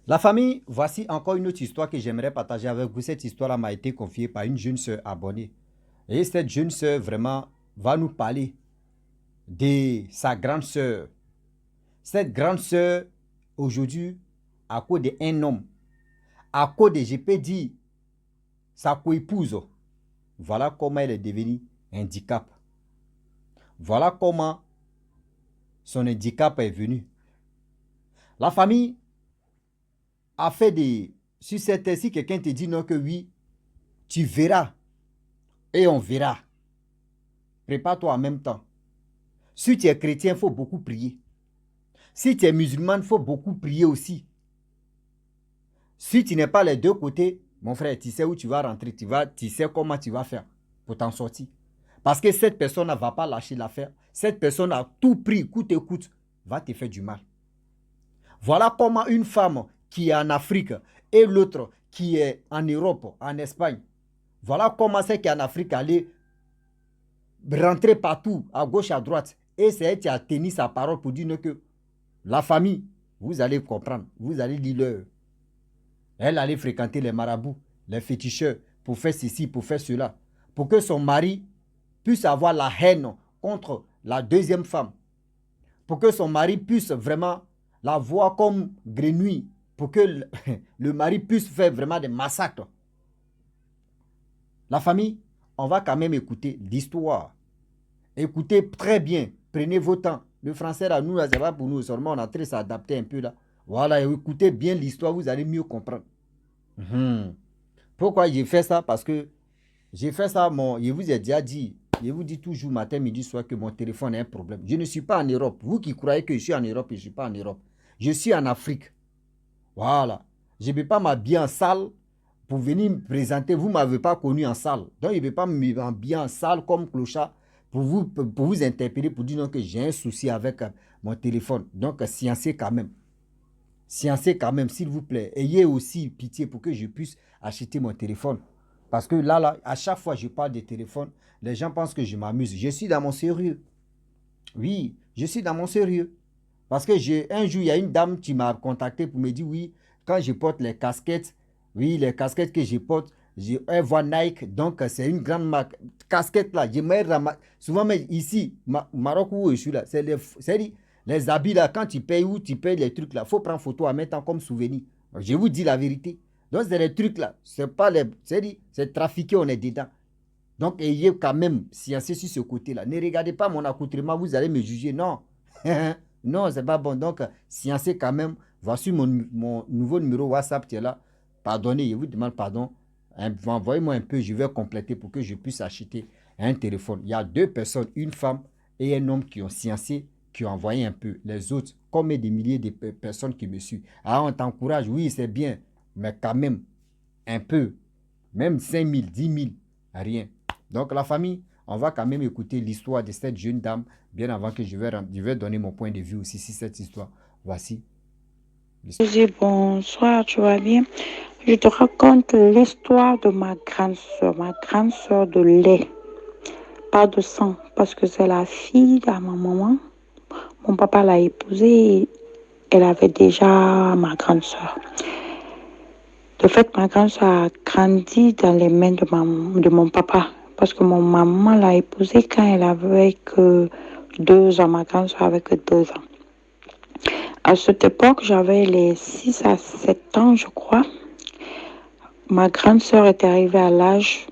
La famille, voici encore une autre histoire que j'aimerais partager avec vous. Cette histoire-là m'a été confiée par une jeune sœur abonnée. Et cette jeune sœur vraiment va nous parler de sa grande sœur. Cette grande sœur, aujourd'hui, à cause d'un homme, à cause de, je peux dire, sa coépouse, voilà comment elle est devenue handicap. Voilà comment son handicap est venu. La famille a fait des... Si quelqu'un te dit non que oui, tu verras et on verra. Prépare-toi en même temps. Si tu es chrétien, il faut beaucoup prier. Si tu es musulman, il faut beaucoup prier aussi. Si tu n'es pas les deux côtés, mon frère, tu sais où tu vas rentrer, tu sais comment tu vas faire pour t'en sortir. Parce que cette personne ne va pas lâcher l'affaire. Cette personne a tout pris, coûte et coûte, va te faire du mal. Voilà comment une femme qui est en Afrique et l'autre qui est en Europe, en Espagne, voilà comment c'est qui est en Afrique allait rentrer partout, à gauche, à droite. Et c'est elle qui a tenu sa parole pour dire que la famille, vous allez comprendre, vous allez lire leur. Elle allait fréquenter les marabouts, les féticheurs, pour faire ceci, pour faire cela. Pour que son mari puisse avoir la haine contre la deuxième femme. Pour que son mari puisse vraiment la voir comme grenouille. Pour que le mari puisse faire vraiment des massacres. La famille, on va quand même écouter l'histoire. Écoutez très bien. Prenez vos temps. Le français, là, nous, c'est pas pour nous seulement. On a très s'adapter un peu là. Voilà, écoutez bien l'histoire, vous allez mieux comprendre. Mhm. Pourquoi j'ai fait ça? Parce que j'ai fait ça, je vous ai déjà dit, je vous dis toujours matin, midi, soir que mon téléphone a un problème. Je ne suis pas en Europe. Vous qui croyez que je suis en Europe, je ne suis pas en Europe. Je suis en Afrique. Voilà. Je ne peux pas m'habiller en salle pour venir me présenter. Vous ne m'avez pas connu en salle. Donc, je ne peux pas m'habiller en salle comme clochard pour vous interpeller, pour dire non, que j'ai un souci avec mon téléphone. Donc, sciencez quand même. Sciencez quand même, s'il vous plaît. Ayez aussi pitié pour que je puisse acheter mon téléphone. Parce que là, à chaque fois que je parle de téléphone, les gens pensent que je m'amuse. Je suis dans mon sérieux. Oui, je suis dans mon sérieux. Parce que un jour, il y a une dame qui m'a contacté pour me dire, oui, quand je porte les casquettes, oui, les casquettes que je porte, elle voit Nike, donc c'est une grande marque. Casquette là, souvent, mais ici, Maroc où je suis là, les habits là, quand tu payes ou tu payes les trucs là, il faut prendre photo à mettre en comme souvenir. Je vous dis la vérité. Donc, c'est les trucs là, c'est pas les, c'est trafiqué, on est dedans. Donc, ayez quand même sciencé sur ce côté-là. Ne regardez pas mon accoutrement, vous allez me juger. Non. Non, c'est pas bon. Donc, sciencé quand même. Voici mon nouveau numéro WhatsApp qui est là. Pardonnez, je vous demande pardon. Envoyez-moi un peu, je vais compléter pour que je puisse acheter un téléphone. Il y a deux personnes, une femme et un homme qui ont sciencé, qui ont envoyé un peu. Les autres, comme des milliers de personnes qui me suivent. Ah, on t'encourage, oui, c'est bien. Mais quand même, un peu. Même 5 000, 10 000, rien. Donc la famille, on va quand même écouter l'histoire de cette jeune dame, bien avant que je vais donner mon point de vue aussi sur cette histoire. Voici l'histoire. Bonsoir, tu vas bien? Je te raconte l'histoire de ma grande soeur de lait, pas de sang, parce que c'est la fille de ma maman. Mon papa l'a épousée, elle avait déjà ma grande soeur. De fait, ma grande soeur a grandi dans les mains de mon papa, parce que mon maman l'a épousée quand elle avait que 2 ans, ma grande soeur avait que 2 ans. À cette époque, j'avais les 6 à 7 ans, je crois. Ma grande sœur est arrivée à l'âge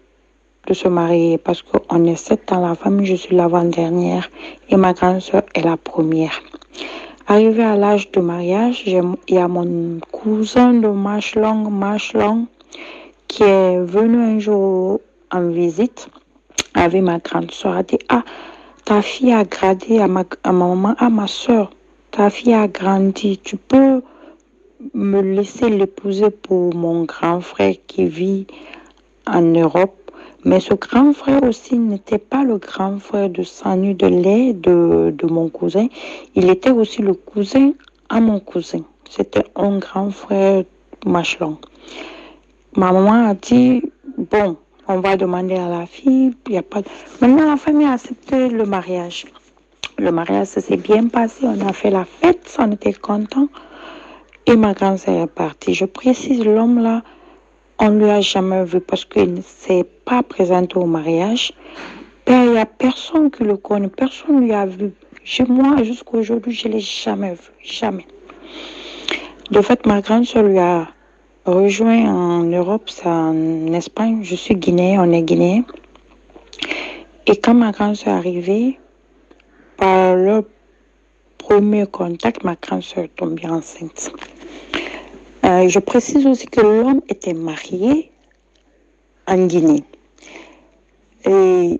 de se marier parce qu'on est 7 dans la famille, je suis l'avant-dernière et ma grande sœur est la première. Arrivée à l'âge de mariage, il y a mon cousin de marche longue, qui est venu un jour en visite avec ma grande sœur. Elle dit, ah, ta fille a gradé à ma maman, à ma sœur, ta fille a grandi, tu peux me laisser l'épouser pour mon grand frère qui vit en Europe. Mais ce grand frère aussi n'était pas le grand frère de sang nu de lait de mon cousin. Il était aussi le cousin à mon cousin. C'était un grand frère machelon. Ma maman a dit, bon, on va demander à la fille. Il y a pas... Maintenant, la famille a accepté le mariage. Le mariage s'est bien passé. On a fait la fête. On était contents. Et ma grande sœur est partie. Je précise, l'homme là, on ne lui a jamais vu parce qu'il ne s'est pas présenté au mariage. Ben, il n'y a personne qui le connaît, personne ne lui a vu. Moi, jusqu'à aujourd'hui, je ne l'ai jamais vu, jamais. De fait, ma grande soeur lui a rejoint en Europe, c'est en Espagne. Je suis guinéen, on est guinéen. Et quand ma grande soeur est arrivée, par leur premier contact, ma grande soeur est tombée enceinte. Je précise aussi que l'homme était marié en Guinée. Et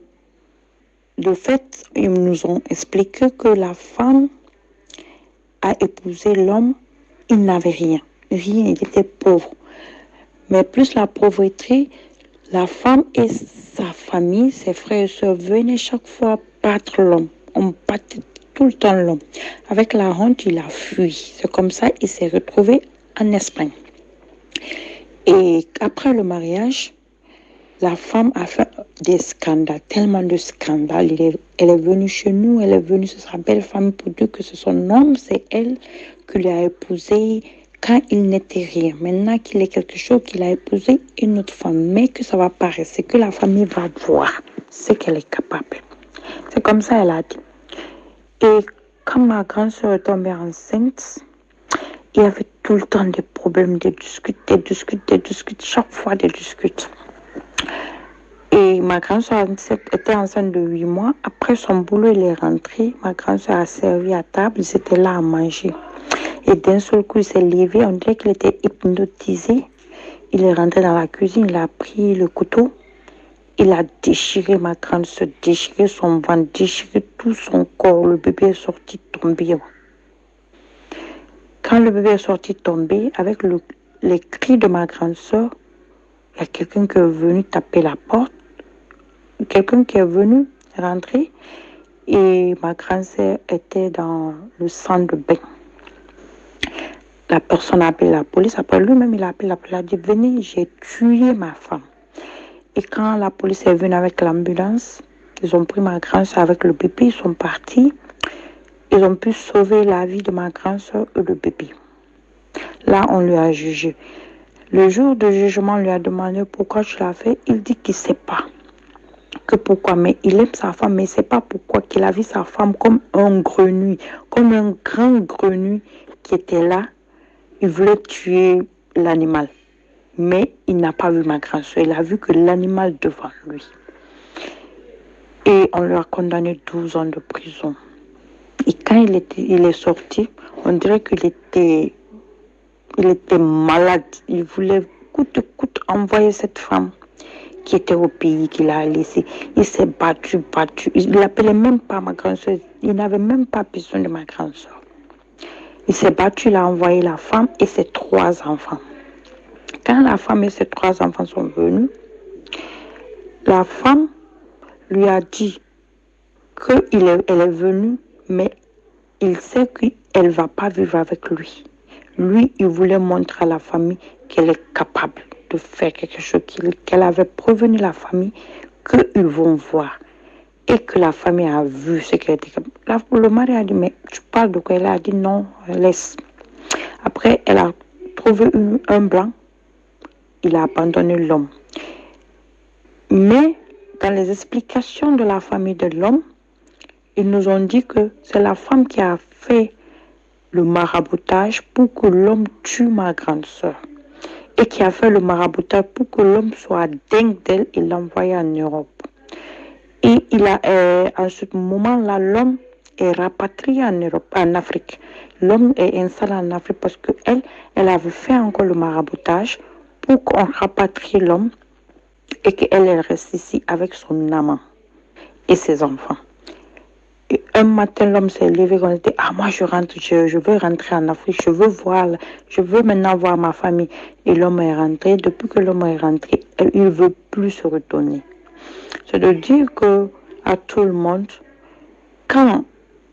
de fait, ils nous ont expliqué que la femme a épousé l'homme, il n'avait rien. Rien, il était pauvre. Mais plus la pauvreté, la femme et sa famille, ses frères et sœurs venaient chaque fois battre l'homme. On battait tout le temps l'homme. Avec la honte, il a fui. C'est comme ça qu'il s'est retrouvé en Espagne. Et après le mariage, la femme a fait des scandales, tellement de scandales. Elle est venue chez nous, elle est venue sur sa belle femme pour dire que c'est son homme, c'est elle qui l'a épousé quand il n'était rien. Maintenant qu'il est quelque chose, qu'il a épousé une autre femme, mais que ça va paraître, c'est que la famille va voir ce qu'elle est capable. C'est comme ça elle a dit. Et quand ma grande soeur est tombée enceinte, il y avait tout le temps des problèmes, des disputes, chaque fois des disputes. Et ma grande soeur était enceinte de 8 mois. Après son boulot, il est rentré. Ma grande soeur a servi à table. Ils étaient là à manger. Et d'un seul coup, il s'est levé. On dirait qu'il était hypnotisé. Il est rentré dans la cuisine. Il a pris le couteau. Il a déchiré ma grande soeur, déchiré son ventre, déchiré tout son corps. Le bébé est sorti tombé. Quand le bébé est sorti tombé, avec les cris de ma grande soeur, il y a quelqu'un qui est venu taper la porte. Quelqu'un qui est venu rentrer et ma grande sœur était dans le centre de bain. La personne a appelé la police. Après lui-même, il a appelé la police. Il a dit, venez, j'ai tué ma femme. Et quand la police est venue avec l'ambulance, ils ont pris ma grande sœur avec le bébé. Ils sont partis. Ils ont pu sauver la vie de ma grande sœur et le bébé. Là, on lui a jugé. Le jour du jugement, on lui a demandé pourquoi tu l'as fait. Il dit qu'il ne sait pas. Que pourquoi, mais il aime sa femme, mais il ne sait pas pourquoi, qu'il a vu sa femme comme un grenouille, comme un grand grenouille qui était là. Il voulait tuer l'animal, mais il n'a pas vu ma grande soeur, il a vu que l'animal devant lui. Et on lui a condamné 12 ans de prison. Et quand il est sorti, on dirait qu'il était malade. Il voulait coûte que coûte envoyer cette femme qui était au pays qu'il a laissé. Il s'est battu. Il n'appelait même pas ma grande soeur. Il n'avait même pas besoin de ma grande soeur. Il s'est battu, il a envoyé la femme et ses 3 enfants. Quand la femme et ses 3 enfants sont venus, la femme lui a dit qu'elle est venue, mais il sait qu'elle ne va pas vivre avec lui. Lui, il voulait montrer à la famille qu'elle est capable de faire quelque chose, qu'elle avait prévenu la famille qu'ils vont voir. Et que la famille a vu ce qu'elle était capable. Le mari a dit, mais tu parles de quoi? Elle a dit, non, laisse. Après, elle a trouvé un blanc. Il a abandonné l'homme. Mais, dans les explications de la famille de l'homme, ils nous ont dit que c'est la femme qui a fait le maraboutage pour que l'homme tue ma grande soeur. Et qui a fait le maraboutage pour que l'homme soit dingue d'elle et l'envoyer en Europe. Et en ce moment-là, l'homme est rapatrié en Europe, en Afrique. L'homme est installé en Afrique parce qu'elle avait fait encore le maraboutage pour qu'on rapatrie l'homme et qu'elle reste ici avec son amant et ses enfants. Et un matin, l'homme s'est levé et dit, moi je rentre, je veux rentrer en Afrique, je veux maintenant voir ma famille. Et l'homme est rentré. Depuis que l'homme est rentré, il ne veut plus se retourner. C'est de dire à tout le monde, quand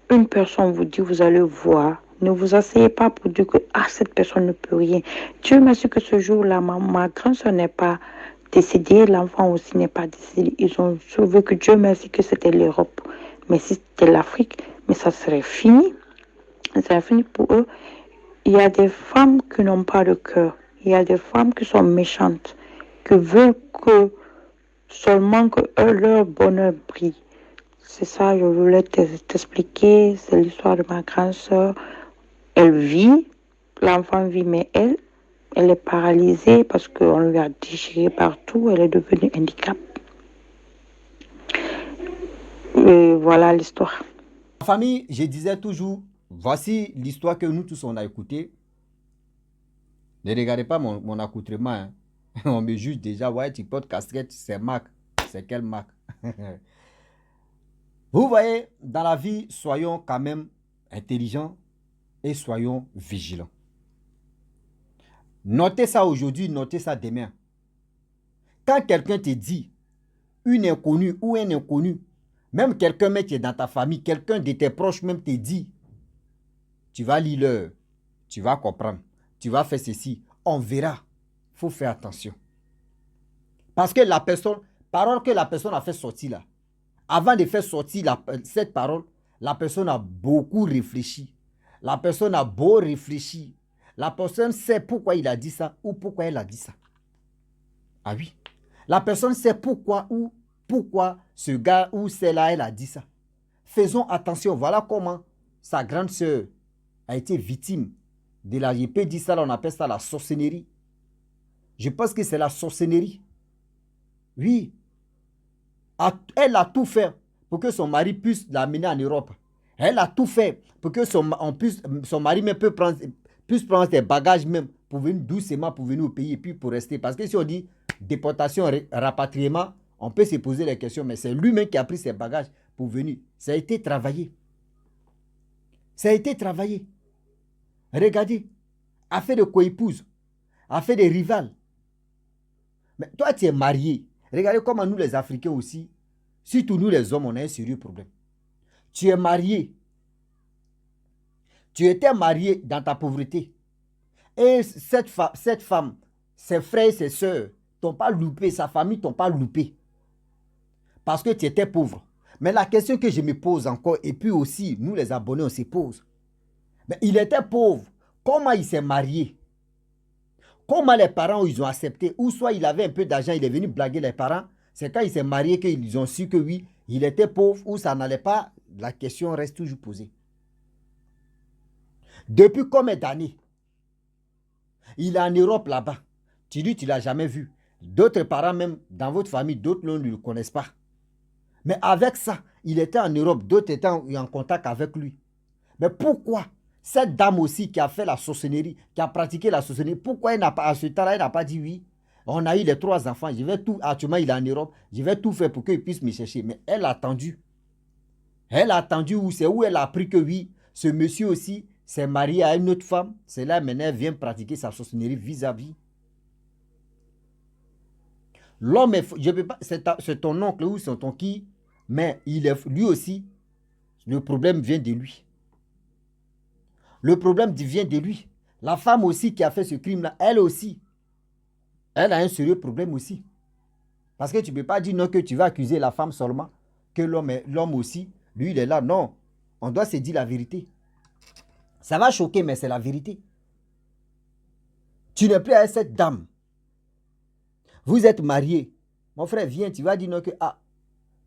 une personne vous dit vous allez voir, ne vous asseyez pas pour dire que cette personne ne peut rien. Dieu merci que ce jour-là, ma grand-soeur n'est pas décédée, l'enfant aussi n'est pas décédé. Ils ont sauvé que Dieu merci que c'était l'Europe. Mais si c'était l'Afrique, mais ça serait fini. Ça serait fini pour eux. Il y a des femmes qui n'ont pas de cœur. Il y a des femmes qui sont méchantes, qui veulent que seulement que leur bonheur brille. C'est ça, je voulais t'expliquer. C'est l'histoire de ma grande sœur. Elle vit, l'enfant vit, mais elle est paralysée parce qu'on lui a déchiré partout. Elle est devenue handicap. Et voilà l'histoire. Ma famille, je disais toujours, voici l'histoire que nous tous on a écoutée. Ne regardez pas mon accoutrement. Hein. On me juge déjà, ouais, tu portes casquette, c'est marque. C'est quelle marque? Vous voyez, dans la vie, soyons quand même intelligents et soyons vigilants. Notez ça aujourd'hui, notez ça demain. Quand quelqu'un te dit, une inconnue ou un inconnu, même quelqu'un même qui est dans ta famille, quelqu'un de tes proches même te dit, tu vas lire l'heure, tu vas comprendre, tu vas faire ceci, on verra. Il faut faire attention. Parce que la personne, parole que la personne a fait sortir là, avant de faire sortir cette parole, la personne a beaucoup réfléchi. La personne a beau réfléchir. La personne sait pourquoi il a dit ça ou pourquoi elle a dit ça. Ah oui. La personne sait pourquoi ce gars ou celle-là, elle a dit ça. Faisons attention. Voilà comment sa grande sœur a été victime de la... Je peux dire ça, là, on appelle ça la sorcellerie. Je pense que c'est la sorcellerie. Oui. Elle a tout fait pour que son mari puisse l'amener en Europe. Elle a tout fait pour que son mari même puisse prendre ses bagages même pour venir doucement pour venir au pays et puis pour rester. Parce que si on dit déportation, rapatriement, on peut se poser les questions, mais c'est lui-même qui a pris ses bagages pour venir. Ça a été travaillé. Ça a été travaillé. Regardez, affaire de co-épouse, affaire de rival. Mais toi, tu es marié. Regardez comment nous, les Africains aussi, surtout nous, les hommes, on a un sérieux problème. Tu es marié. Tu étais marié dans ta pauvreté. Et cette femme, ses frères et ses soeurs, t'ont pas loupé, sa famille t'ont pas loupé. Parce que tu étais pauvre. Mais la question que je me pose encore, et puis aussi, nous les abonnés, on se pose. Mais il était pauvre. Comment il s'est marié? Comment les parents ils ont accepté? Ou soit il avait un peu d'argent, il est venu blaguer les parents. C'est quand il s'est marié qu'ils ont su que oui, il était pauvre ou ça n'allait pas. La question reste toujours posée. Depuis combien d'années? Il est en Europe là-bas. Tu dis, tu ne l'as jamais vu. D'autres parents, même dans votre famille, d'autres ne le connaissent pas. Mais avec ça, il était en Europe, d'autres étaient en contact avec lui. Mais pourquoi cette dame aussi qui a fait la sorcellerie, qui a pratiqué la sorcellerie, pourquoi elle n'a pas, à ce temps-là, elle n'a pas dit oui? On a eu les 3 enfants, je vais tout, actuellement il est en Europe, je vais tout faire pour qu'il puisse me chercher. Mais elle a attendu. Elle a attendu où c'est où elle a appris que oui, ce monsieur aussi s'est marié à une autre femme. C'est là maintenant elle vient pratiquer sa sorcellerie vis-à-vis. L'homme, je peux pas, c'est ton oncle ou c'est ton qui, mais lui aussi, le problème vient de lui. Le problème vient de lui. La femme aussi qui a fait ce crime-là, elle aussi, elle a un sérieux problème aussi. Parce que tu ne peux pas dire non que tu vas accuser la femme seulement, que l'homme aussi, lui, il est là. Non, on doit se dire la vérité. Ça va choquer, mais c'est la vérité. Tu n'es plus avec cette dame. Vous êtes mariés. Mon frère, viens, tu vas dire non que,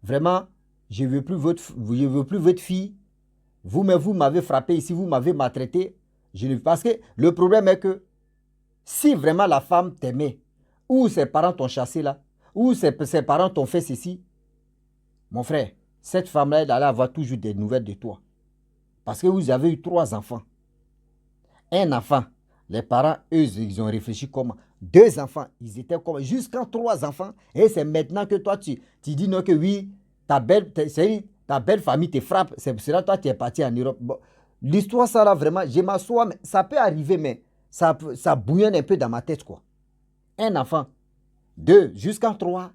vraiment, je ne veux plus votre fille. Vous m'avez frappé ici, vous m'avez maltraité. Parce que le problème est que si vraiment la femme t'aimait, ou ses parents t'ont chassé là, ou ses parents t'ont fait ceci, mon frère, cette femme-là, elle allait avoir toujours des nouvelles de toi. Parce que vous avez eu 3 enfants. Un enfant, les parents, eux, ils ont réfléchi comment? 2 enfants, ils étaient comment? Jusqu'à 3 enfants. Et c'est maintenant que toi, tu dis non que oui, ta belle famille te frappe. C'est pour cela que toi, tu es parti en Europe. Bon, l'histoire, ça là, vraiment, je m'assois, ça peut arriver, mais ça bouillonne un peu dans ma tête, quoi. Un enfant, 2, jusqu'à 3.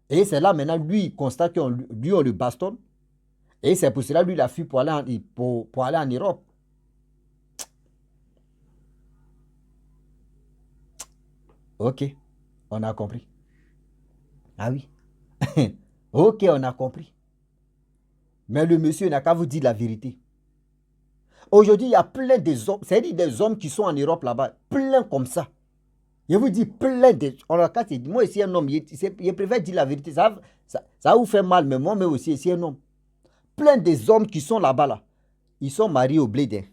Et c'est là maintenant, lui, il constate qu'on lui, on le bastonne. Et c'est pour cela, lui, il a fui pour aller en Europe. Ok, on a compris. Ah oui. Ok, on a compris. Mais le monsieur n'a qu'à vous dire la vérité. Aujourd'hui, il y a plein des hommes, c'est-à-dire des hommes qui sont en Europe là-bas, plein comme ça. Je vous dis plein de... Moi, ici, un homme, je préfère dire la vérité. Ça vous fait mal, mais moi, mais aussi, ici, un homme. Plein des hommes qui sont là-bas, là. Ils sont mariés au blé.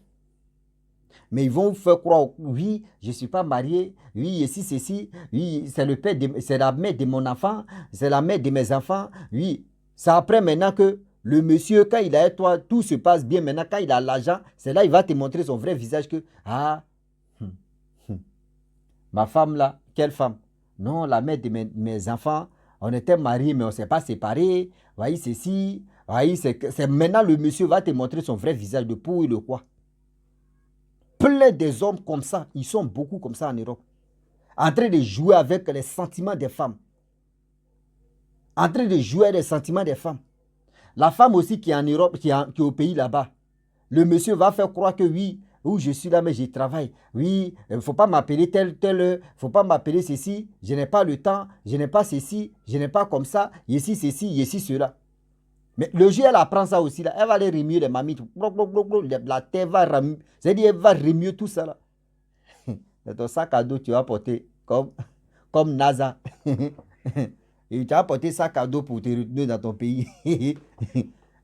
Mais ils vont vous faire croire, oui, je ne suis pas marié, oui, ici, ceci, oui, c'est le père, c'est la mère de mon enfant, c'est la mère de mes enfants, oui. C'est après maintenant que le monsieur, quand il est avec toi, tout se passe bien. Maintenant, quand il a l'argent, c'est là il va te montrer son vrai visage que, ah, hum, hum, ma femme là, quelle femme? Non, la mère de mes enfants, on était mariés, mais on ne s'est pas séparés. Voyez, ceci, voyez, c'est maintenant le monsieur va te montrer son vrai visage de pour et de quoi. Plein des hommes comme ça, ils sont beaucoup comme ça en Europe. En train de jouer avec les sentiments des femmes. En train de jouer avec les sentiments des femmes. La femme aussi qui est en Europe, qui est au pays là-bas. Le monsieur va faire croire que oui, je suis là, mais je travaille. Oui, il ne faut pas m'appeler tel, il ne faut pas m'appeler ceci. Je n'ai pas le temps, je n'ai pas ceci, je n'ai pas comme ça. Ici, ceci, ici, cela. Mais le jour, elle apprend ça aussi, là. Elle va aller remuer les mamies. La terre va remuer. C'est-à-dire, elle va remuer tout ça, là. C'est ton sac à dos, tu vas porter comme NASA. Et tu as porté sac à dos pour te retenir dans ton pays.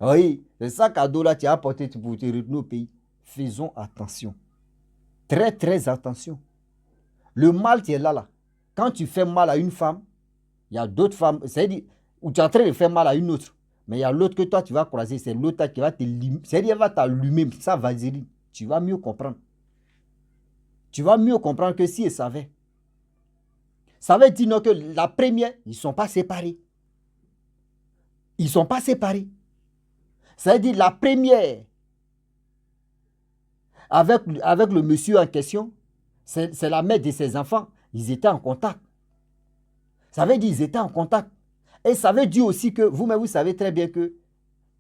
Oui, le sac à dos là, tu as porté pour te retenir au pays. Faisons attention. Très, très attention. Le mal, tu es là, là. Quand tu fais mal à une femme, il y a d'autres femmes, c'est-à-dire, où tu es en train de faire mal à une autre, mais il y a l'autre que toi, tu vas croiser, c'est l'autre qui va te limer. C'est-à-dire, elle va t'allumer, ça va dire, tu vas mieux comprendre. Tu vas mieux comprendre que si elle savait. Ça veut dire non, que la première, ils ne sont pas séparés. Ils ne sont pas séparés. Ça veut dire la première, avec le monsieur en question, c'est la mère de ses enfants. Ils étaient en contact. Ça veut dire qu'ils étaient en contact. Et ça veut dire aussi que, vous-même, vous savez très bien que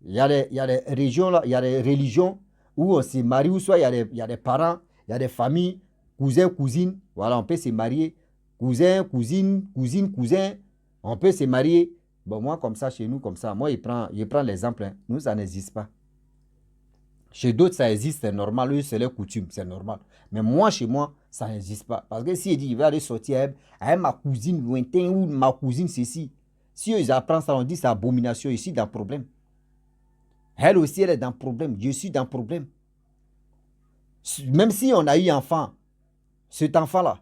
il y a des régions, là, il y a des religions où on se marie, ou soit il y a des parents, il y a des familles, cousins, cousines. Voilà, on peut se marier. Cousin, cousine, cousine, cousin. On peut se marier. Bon, moi, comme ça, chez nous, comme ça, moi, je prends l'exemple. Hein. Nous, ça n'existe pas. Chez d'autres, ça existe, c'est normal. Eux, c'est leur coutume, c'est normal. Mais moi, chez moi, ça n'existe pas. Parce que si il dit, il va aller sortir avec ma cousine lointaine ou ma cousine ceci, si ils apprennent ça, on dit c'est abomination. Ici, dans le problème. Elle aussi, elle est dans le problème. Je suis dans le problème. Même si on a eu enfant, cet enfant-là,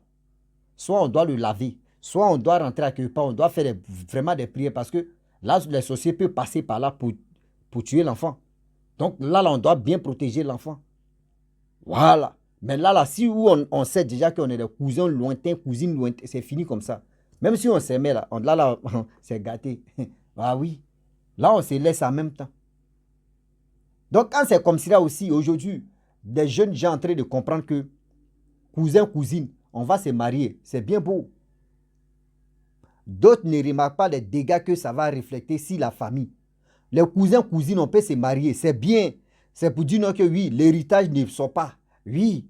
soit on doit le laver, soit on doit rentrer à quelque part, on doit faire vraiment des prières parce que là, les sorciers peuvent passer par là pour tuer l'enfant. Donc là, on doit bien protéger l'enfant. Voilà. Mais là, si on sait déjà qu'on est des cousins lointains, cousines lointaines, c'est fini comme ça. Même si on s'aimait là, c'est gâté. Ah oui. Là, on se laisse en même temps. Donc, quand c'est comme ça aussi, aujourd'hui, des jeunes gens en train de comprendre que cousin, cousine, on va se marier, c'est bien beau. D'autres ne remarquent pas les dégâts que ça va refléter sur la famille. Les cousins, cousines, on peut se marier, c'est bien. C'est pour dire non que oui, l'héritage ne sort pas. Oui.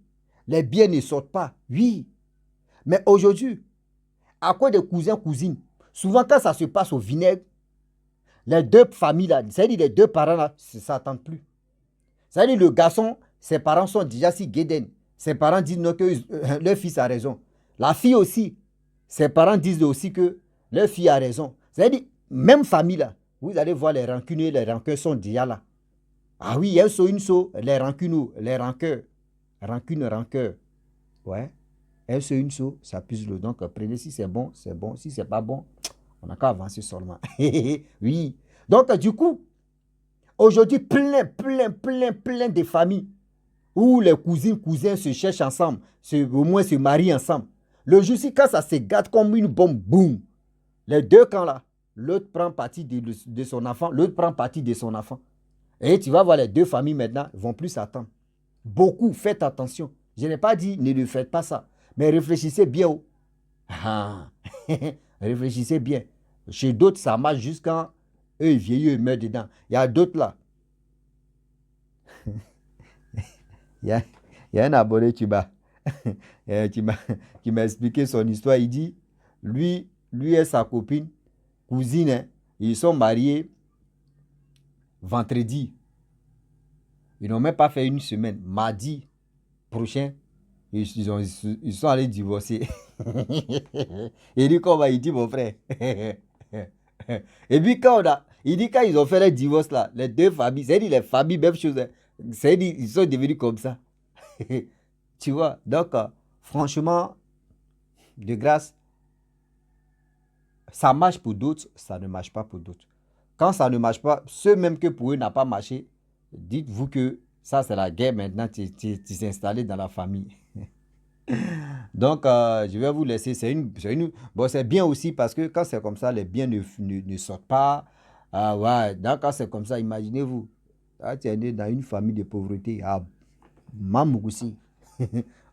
Les biens ne sortent pas. Oui. Mais aujourd'hui, à quoi des cousins, cousines, souvent quand ça se passe au vinaigre, les deux familles là, c'est-à-dire les deux parents là, ça ne s'attendent plus. C'est-à-dire le garçon, ses parents sont déjà si guédènes. Ses parents disent non que leur fils a raison. La fille aussi, ses parents disent aussi que leur fille a raison. C'est-à-dire, même famille là, vous allez voir les rancuniers, les rancœurs sont déjà là. Ah oui, un saut, une saut, les rancuneux, les rancœurs. Rancune, rancœur. Ouais. Un saut, une saut, ça puse le. Donc, prenez si c'est bon, c'est bon. Si c'est pas bon, on n'a qu'à avancer seulement. Oui. Donc, du coup, aujourd'hui, plein de familles où les cousines, cousins se cherchent ensemble, au moins se marient ensemble. Le jour-ci, quand ça se gâte comme une bombe, boum, les deux camps là, l'autre prend parti de son enfant, l'autre prend parti de son enfant. Et tu vas voir les deux familles maintenant, ne vont plus s'attendre. Beaucoup, faites attention. Je n'ai pas dit ne le faites pas ça, mais réfléchissez bien. Ah. Réfléchissez bien. Chez d'autres, ça marche jusqu'à eux, ils vieillissent, ils meurent dedans. Il y a d'autres là. Il y a un abonné qui m'a expliqué son histoire. Il dit, lui et sa copine, cousine, hein, ils sont mariés vendredi. Ils n'ont même pas fait une semaine. Mardi prochain, ils sont allés divorcer. Il dit comment il dit mon frère. Et puis il dit quand ils ont fait le divorce là, les deux familles, c'est-à-dire les familles, même chose. C'est-à-dire ils sont devenus comme ça. Tu vois, donc franchement, de grâce, ça marche pour d'autres, ça ne marche pas pour d'autres. Quand ça ne marche pas, ceux même que pour eux n'a pas marché, dites-vous que ça c'est la guerre maintenant, tu s'es installé dans la famille. Donc, je vais vous laisser. Bon, c'est bien aussi parce que quand c'est comme ça, les biens ne sortent pas. Ah ouais, donc quand c'est comme ça, imaginez-vous. Ah, tu es né dans une famille de pauvreté. Ah, maman aussi.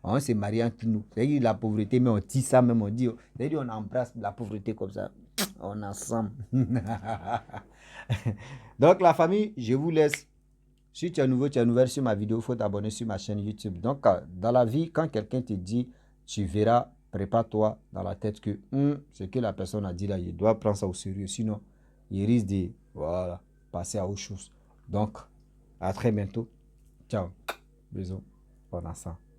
On s'est marié entre nous. C'est-à-dire la pauvreté, mais on dit ça même, on dit. C'est-à-dire on embrasse la pauvreté comme ça. On est ensemble. Donc, la famille, je vous laisse. Si tu es nouveau, tu es nouvelle sur ma vidéo, il faut t'abonner sur ma chaîne YouTube. Donc, dans la vie, quand quelqu'un te dit, tu verras, prépare-toi dans la tête que ce que la personne a dit là, il doit prendre ça au sérieux. Sinon, il risque de voilà, passer à autre chose. Donc, à très bientôt. Ciao. Bisous. Bon ensemble.